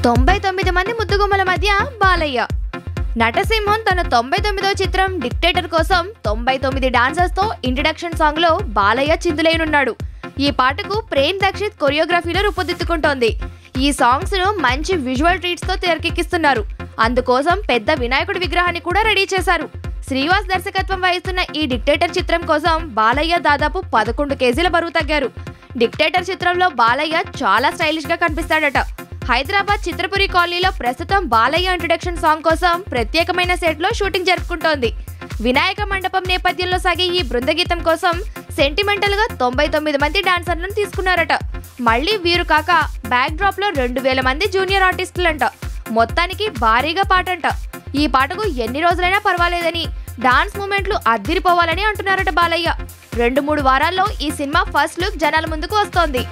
99 మంది ముద్దుగుమ్మల మధ్య బాలయ్య. నటసింహం తన 99వ చిత్రం డిక్టేటర్ కోసం 99 డాన్సర్స్ తో ఇంట్రడక్షన్ సాంగ్ లో బాలయ్య చిందులేనున్నాడు. ఈ పాటకు ప్రేమ్ దక్షిత్ కొరియోగ్రఫీలో రూపొందించుకుంటోంది. ఈ సాంగ్స్ ను మంచి విజువల్ ట్రీట్స్ తో తెరకెక్కిస్తున్నారు. అందుకోసం పెద్ద వినాయకుడి విగ్రహాన్ని కూడా రెడీ చేశారు. శ్రీవాస్ దర్శకత్వం వహిస్తున్న ఈ డిక్టేటర్ చిత్రం కోసం బాలయ్య దాదాపు 11 కేజీల బరువు తగ్గారు. డిక్టేటర్ చిత్రంలో బాలయ్య చాలా స్టైలిష్ గా కనిపిస్తాడట. హైదరాబాద్ చిత్రపురి కాలనీలో ప్రస్తుతం బాలయ్య ఇంట్రడక్షన్ సాంగ్ కోసం ప్రత్యేకమైన సెట్ లో షూటింగ్ జరుపుకుంటోంది. వినాయక మండపం నేపథ్యంలో సాగే ఈ బృందగీతం కోసం సెంటిమెంటల్ గా 99 మంది డాన్సర్లను తీసుకున్నారట. మళ్ళీ వీరు కాక బ్యాక్ డ్రాప్ లో 2000 మంది జూనియర్ ఆర్టిస్టులంట. మొత్తానికి భారీగా పాటంట. ఈ పాటకు ఎన్ని రోజులైనా పర్వాలేదని, డాన్స్ మూమెంట్లు అద్దిరిపోవాలని అంటున్నారట బాలయ్య. 2-3 వారాల్లో ఈ సినిమా ఫస్ట్ లుక్ జనాల ముందుకు వస్తోంది.